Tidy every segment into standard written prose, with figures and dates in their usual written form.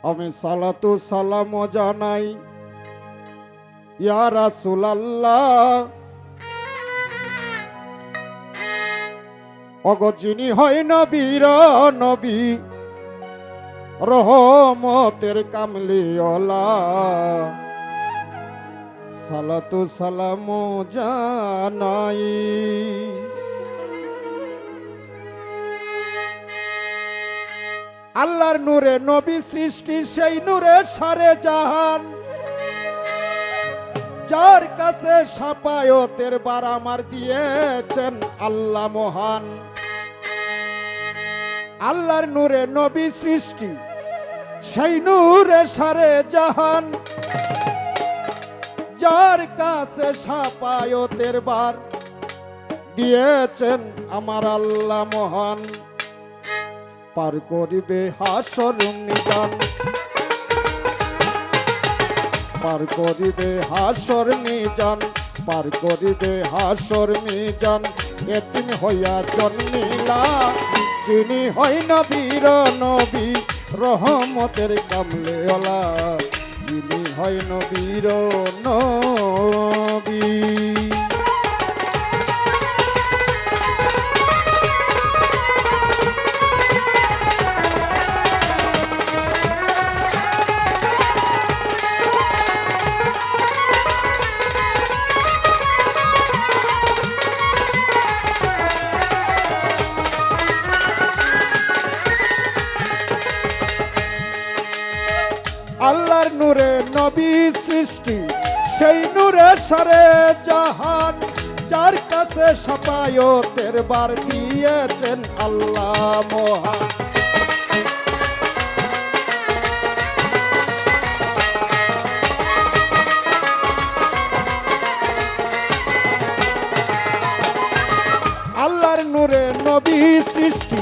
আমি সালাতু সালাম জানাই ইয়া রাসূলুল্লাহ, ওগো যিনি হয় নবীর নবী, রহমতের কামলিওয়ালা, সালাতু সালাম জানাই। আল্লাহর নূরে নবী সৃষ্টি, সেই নূরে সারে জাহান, যার কাছে সাফায়াতের বার আমার দিয়েছেন আল্লাহ মহান। আল্লাহর নূরে নবী সৃষ্টি, সেই নূরে সারে জাহান, যার কাছে সাফায়াতের বার দিয়েছেন আমার আল্লাহ মহান। পার করিবে হাসর মিজান, পার করিবে হাসর মিজান, পার করিবে হাসর মিজান। এতিম হইয়া জন্মিলা, যিনি হয় নবীর নবী, রহমতের কামলিওয়ালা, যিনি হয় নবীর নবী। আল্লাহর নূরে নবী সৃষ্টি, সেই নূরে সারে জাহান, যার কাছে সাফায়াতের বার দিয়েছেন আল্লাহ মহান। আল্লাহর নূরে নবী সৃষ্টি,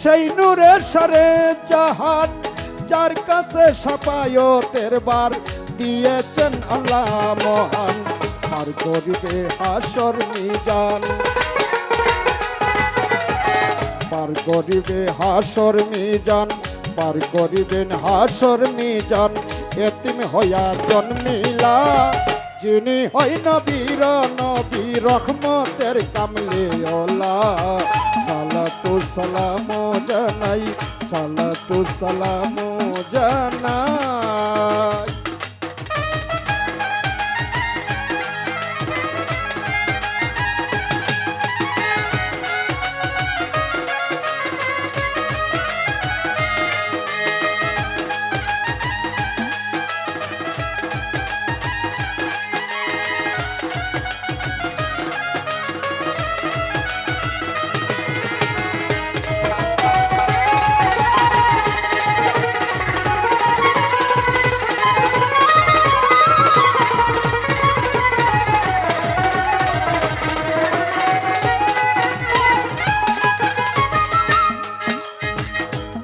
সেই নূরে সারে জাহান, যার কাছে সাফায়াতের বার দিয়েছেন আল্লাহ মহান। পার করিবে হাসর মিজান, পার করিবে হাসর মিজান, পার করিবেন হাসর মিজান। এতিম হইয়া জন্মিলা, যিনি হয় নবীর নবী, রহমতের কামলিওয়ালা, সালাতু সালাম জানাই, সালাতু সালাম জানাই।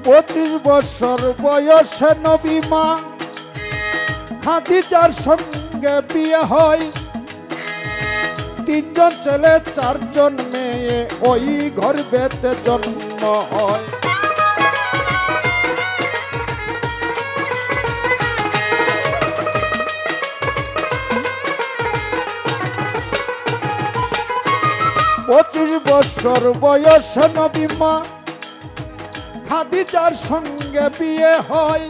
পঁচিশ বছর বয়সে নবী মা খাদিজার সঙ্গে বিয়ে হয়, তিনজন ছেলে চারজন মেয়ে, ওই গর্ভেতে জন্ম হয়। পঁচিশ বছর বয়সে নবী মা খাদিজার সঙ্গে বিয়ে হয়,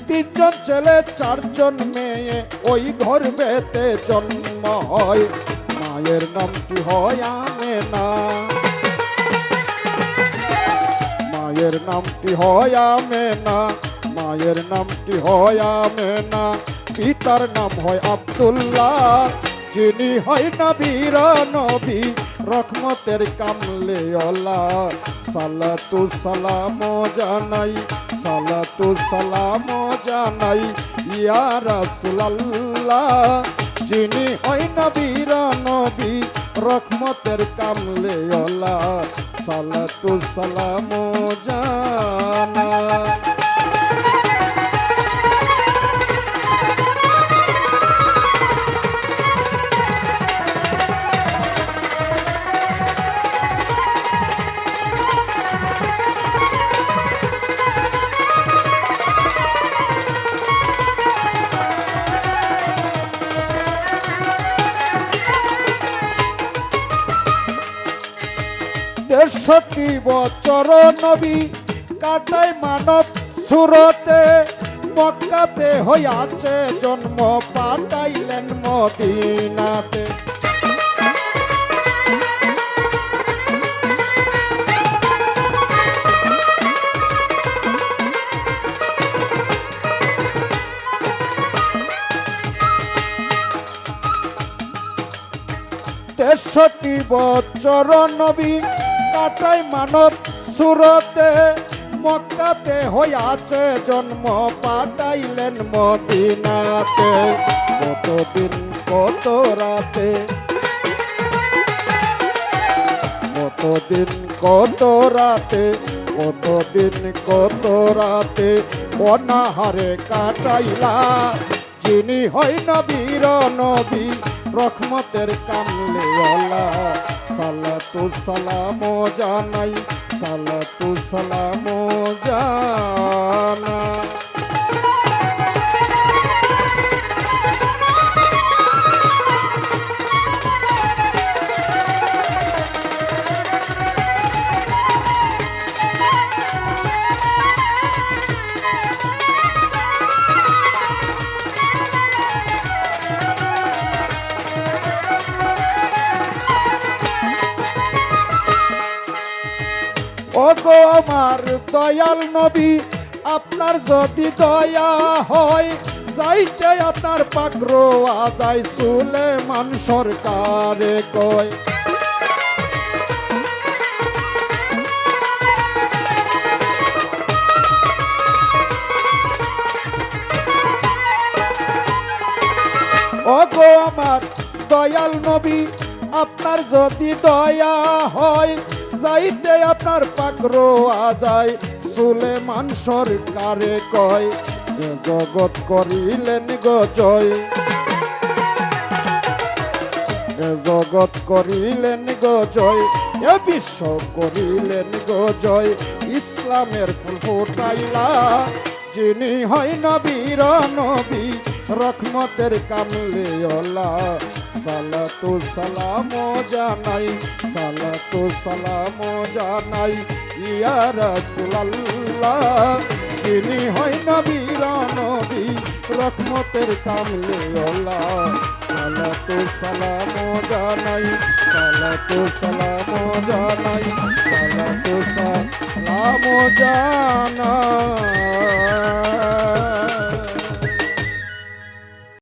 তিনজন ছেলে চারজন মেয়ে, ওই গর্ভেতে জন্ম হয়। মায়ের নামটি হয় আমেনা, মায়ের নামটি হয় আমেনা, মায়ের নামটি হয় আমেনা। পিতার নাম হয় আব্দুল্লাহ, যিনি হয় নবীর নবী, রহমতের কামলিওয়ালা, সালাতু সালাম জানাই, সালাতু সালাম জানাই। ইয়া রাসূলুল্লাহ, যিনি হয় নবীর নবী, রহমতের কামলিওয়ালা, সালাতু সালাম জানাই। 63 বছর নবী কাটাই মানব সুরতে, মক্কাতে হইয়াছে জন্ম পাঠাইলেন মদিনাতে। 63 বছর নবী কাটাই মানব সুরতে, মক্কাতে হইয়াছে জন্ম পাঠাইলেন মদিনাতে। কতদিন কত রাতে, কতদিন কত রাতে, কতদিন কত রাতে অনাহারে কাটাইলা, যিনি হয় নবীর নবী রহমতের কামলেওয়ালা। সালাতু সালাম জানাই, সালাতু সালাম জানা। ওগো আমার দয়াল নবী, আপনার যদি দয়া হয়, যাইতে আপনার পাগরোয়া যাই সুলেমান সরকারে কয়। ওগো আমার দয়াল নবী, আপনার যদি দয়া হয়, যাইতে আপনার পাগরোয়া যায় সুলেমান সরকারে কয়। এ জগৎ করিলেন গজয়, এ জগৎ করিলেন গজয়, এ বিশ্ব করিলেন গজয়। ইসলামের ফুল ফুটাইলা, যিনি হয় নবীর নবী রহমতের কামলেওয়ালা। সালাতু সালাম জানাই, সালাতু সালাম জানাই ইয়া রাসূলুল্লাহ, যিনি হয় নবীর নবী রহমতের কামলেওয়ালা। সালাতু সালাম জানাই, সালাতু সালাম জানাই, সালাতু সালাম জানাই।